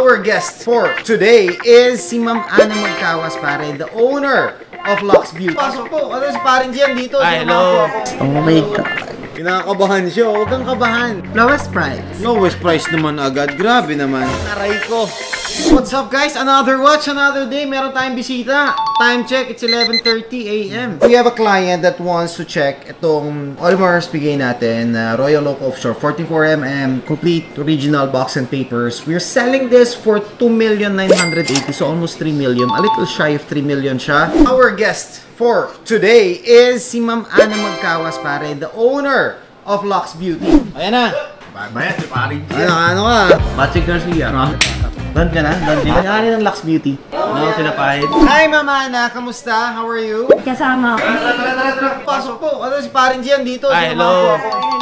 Our guest for today is si Ma'am Ana Magkawas, pare, the owner of Lux Beauty. Pasok po, ano si paring Gian dito? Hello. Oh my God. Kinakabahan siya, huwag kang kabahan. Lowest price. Lowest price naman agad, grabe naman. Aray ko. What's up guys? Another watch, another day. Meron tayong bisita. Time check, it's 11:30 a.m. We have a client that wants to check itong Audemars Piguet natin, Royal Oak Offshore, 44mm, complete original box and papers. We're selling this for 2,980,000, so almost 3 million. A little shy of 3 million siya. Our guest for today is si Ma'am Ana Magkawas, pare, the owner of Lux Beauty. Ayan na. Bayan, si paring Ano ka? Patrick Garcia. Doon ka na? Doon din. Nangyari ng Lux Beauty. Ano, pinapahid? Hi, Mama Ana. Kamusta? How are you? Kasama ako. Tara. Pasok po. Ano si paring Gian dito? Hello.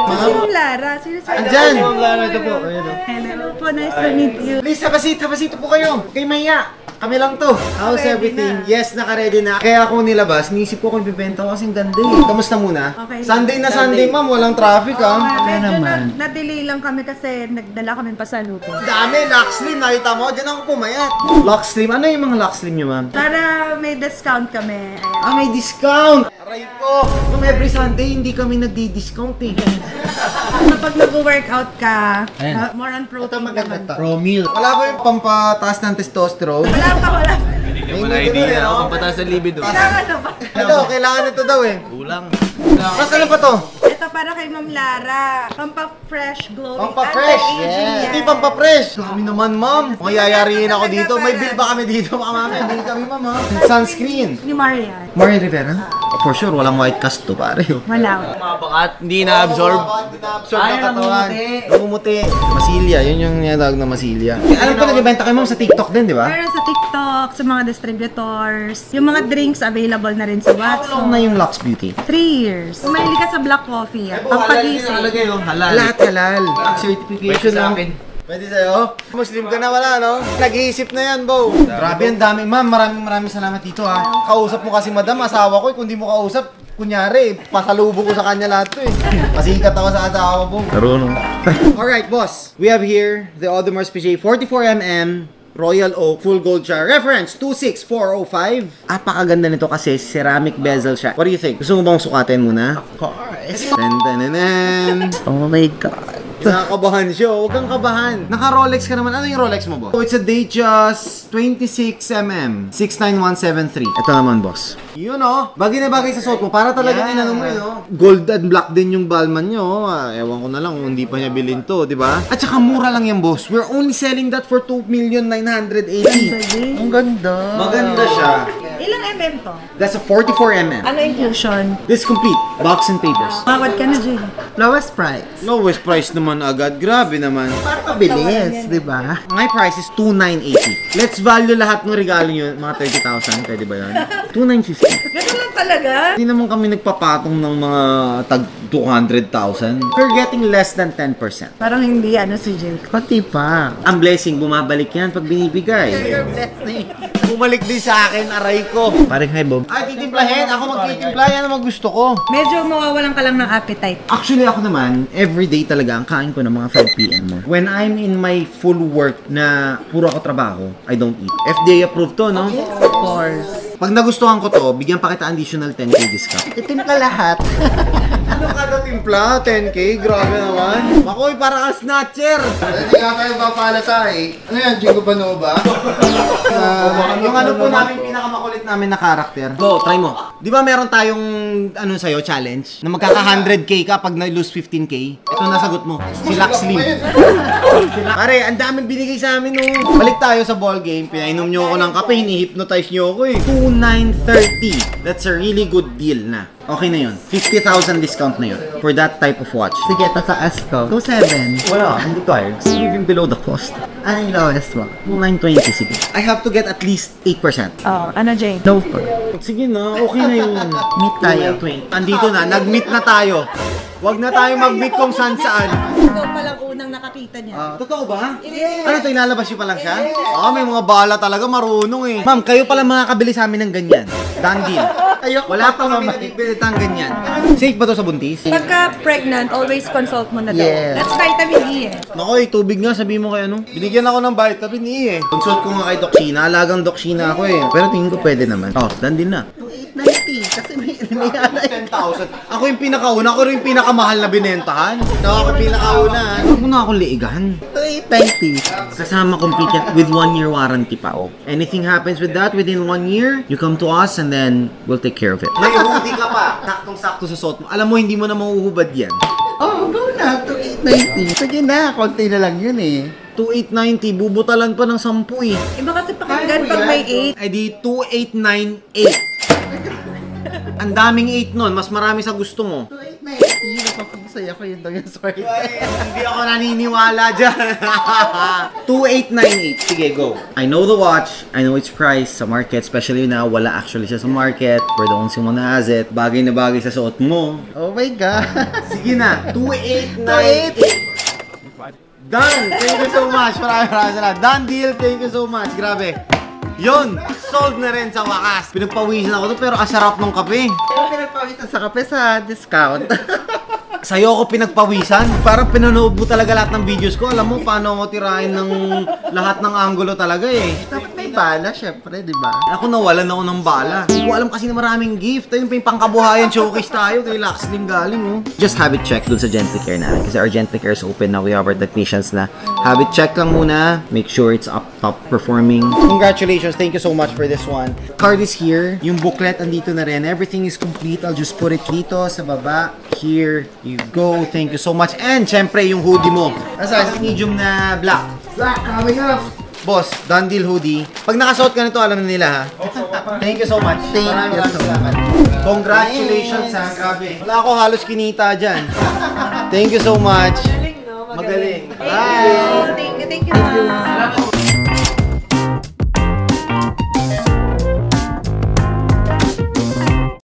Si Ma'am Lara. Sino si Andyan. Ito po. Hello po. Nice to meet you. Please, habasito po kayo. Kay Maya. Kami lang to. How's everything? Yes, naka-ready na. Kaya ako nilabas, nisip ko kung ibibenta ko kasing ganda eh. Kamusta muna? Okay. Sunday na Sunday, ma'am. Walang traffic, ha? Medyo na-delay lang kami kasi nagdala kami pa sa luto. Dami, Lux Slim. Nakita mo? Diyan ako pumayat. Lux Slim. Ano yung mga Lux Slim nyo, ma'am? Para may discount kami. Ayan. Ah, may discount! Aray ko! Kung every Sunday, hindi kami nagdi-discount eh. Kapag nag-workout ka, more on protein naman. Pro meal. Wala ba yung pampataas ng testosterone? Wala pa. Hindi ka wala idea. Ako pang pataas sa libido. Kailangan na ba? Ito, kailangan ito daw eh. Kulang. Mas ano pa to? Ito para kay Ma'am Lara. Pampa-fresh, glowing, Pampa-fresh! anti-aging yan. Ito yung pampafresh! Kami naman, ma'am. Mayayariin ako dito. May bill ba kami dito? Baka mamaya, hindi kami, ma'am, ha? Sunscreen. Ni Marian. Maria Rivera? For sure, walang white cast to, pare. Wala. Mabakat, hindi na-absorb. Hindi na-absorb Ay, ng katawan. namumuti. Namumuti. Masilya, yun yung niyatawag na masilya. Alam ko nagbibenta kayo, ma'am, sa TikTok din, di ba? Meron sa TikTok, sa mga distributors. Yung mga drinks available na rin sa How long Watson. na yung Lux Beauty? 3 years. Kung mahilig ka sa black coffee, pampagising. Nakalagay yung halal. Lahat halal. Pwede Certification sa lang. akin. Pwede sa'yo? Muslim ka na wala, no? Nag-iisip na yan, Bo. Grabe, ang dami. Ma'am, maraming salamat dito, ha. Kausap mo kasi, madam, asawa ko. Kung di mo kausap, kunyari, pasalubong ko sa kanya lahat to, eh. Pasikat ako sa asawa, Bo. Marunong. Alright, boss. We have here the Audemars Piguet 44mm Royal Oak Full Gold Jar. Reference 26405. Apakaganda nito kasi ceramic bezel siya. What do you think? Gusto mo bang sukatin muna? Of course. Oh my God. Nakakabahan siya. Huwag kang kabahan. Naka-Rolex ka naman. Ano yung Rolex mo, boss? So, it's a Datejust 26mm 69173. Ito naman, boss. Yun, oh. Bagay na bagay sa suot mo. Para talagang inano mo yun, oh. Gold and black din yung Balmain nyo. Ewan ko na lang kung hindi pa niya bilhin to, di ba? At saka mura lang yan, boss. We're only selling that for 2,980,000. Ang ganda. Maganda siya. Ilang mm to? That's a 44mm. Ano inclusion? This complete. Box and papers. Mawad ka na, Jay. Lowest price. Lowest price naman agad. Grabe naman. Para mabilis, di ba? My price is 2,980. Let's value lahat ng regalo nyo. Mga 30,000. Pwede ba yun? 2,950. Ganun lang talaga. Hindi naman kami nagpapatong ng mga tag 200,000. We're getting less than 10%. Parang hindi ano si Jay. Pati pa. Ang blessing, bumabalik yan pag binibigay. Your blessing. Bumalik din sa akin, aray ko. Parang hi, Bob. Ay, titimplahin. Ako magtitimpla. Yan ang gusto ko. Medyo mawawalan ka lang ng appetite. Actually, ako naman, everyday talaga ang kain ko ng mga 5 p.m. mo. When I'm in my full work na puro ako trabaho, I don't eat. FDA approved to, no? Of course. Pag nagustuhan ko to, bigyan pa kita additional 10k discount. Itimpla lahat. Ano kada timpla? 10k? Grabe naman. Makoy, para ka snatcher. Hindi nga tayo papalata eh. Ano yan, Jingo Banova? Yung ano po namin, pinakamakulit namin na karakter. Go, try mo. Di ba meron tayong, ano sa'yo, challenge? Na magkaka 100k ka pag na-lose 15k? Ito nasagot mo. Si Lux Slim. Pare, ang daming binigay sa amin, no. Balik tayo sa ball game. Pinainom nyo ako ng kape, hini-hypnotize nyo ako eh. 2,930. That's a really good deal na. Okay na yun. 50,000 discount na yun for that type of watch. Sige, tataas ko. 2,700. Wala, hindi kaya. Even below the cost. Ano yung lowest mo? 2,920, sige. I have to get at least 8%. Oh, ano Jay? No po. Sige na, okay na yun. Meet tayo. 2,920. Andito na, nag-meet na tayo. Huwag na tayo mag-meet kung saan-saan. Ikaw palang unang nakakita niya. Totoo ba? Ano ito, ilalabas nyo pa lang siya? May mga bala talaga, marunong eh. Ma'am, kayo pala makakabili sa amin ng ganyan. Done deal. Ayoko Wala pa pa kami mamay. nabibitang ganyan. Safe ba to sa buntis? Pagka pregnant, always consult mo na daw. Yes. That's vitamin E eh. Nakoy, tubig nga, sabihin mo kay ano. Binigyan ako ng vitamin E eh. Consult ko nga kay Doc Sheena, alagang Doc Sheena ako eh. Pero tingin ko pwede naman. Oh, dan din na. 890. Kasi may ano eh. 10,000. Ako yung pinakauna, ako rin yung pinakamahal na binentahan. Ako yung pinakauna. Huwag mo na akong liigahan. 890. Kasama complete yan with 1 year warranty pa. Oh. Anything happens with that within 1 year, you come to us and then we'll take care of it. May hoodie ka pa. Saktong-sakto sa suot mo. Alam mo, hindi mo na mauhubad yan. Oh, go na. 890. Sige na, konti na lang yun eh. 2890, bubutalan pa ng 10 eh. Iba kasi pakinggan pag may 8. Ay di 2898. Ang daming 8 nun, mas marami sa gusto mo. 890. Napapagsaya ko yun daw yung sword. Hindi ako naniniwala dyan. 2898. Sige, go. I know the watch. I know its price sa market. Especially now, wala actually siya sa market. We're the only one that has it. Bagay na bagay sa suot mo. Oh my God. Sige na. 2898. Done! Thank you so much. Maraming salamat. Done deal. Thank you so much. Grabe. Yun! Sold na rin sa wakas. Pinagpawisan ako to pero asarap ng kape. Pero pinagpawisan sa kape sa discount. Sa'yo ako pinagpawisan. Parang pinanood mo talaga lahat ng videos ko. Alam mo paano ako tirahin ng lahat ng angulo talaga eh. Dapat may bala, syempre, di ba? Ako nawalan ako ng bala. Hindi ko alam kasi na maraming gift. Ayun pa yung pangkabuhayan showcase tayo. Kay Laxling galing oh. Just have it checked dun sa Gentlicare natin. Kasi our Gentlicare is open now. We have our technicians na. Have it checked lang muna. Make sure it's up top performing. Congratulations. Thank you so much for this one. Card is here. Yung booklet andito na rin. Everything is complete. I'll just put it dito sa baba. Here you go. Thank you so much. And syempre yung hoodie mo. Asa? Medium na black. Zach, coming up! Boss, done deal hoodie. Pag nakasuot ka nito, alam na nila ha. Thank you so much. Thank you so salamat. Congratulations ha. Grabe. Wala ako halos kinita dyan. Thank you so much. Magaling. Bye. Thank you, ma'am.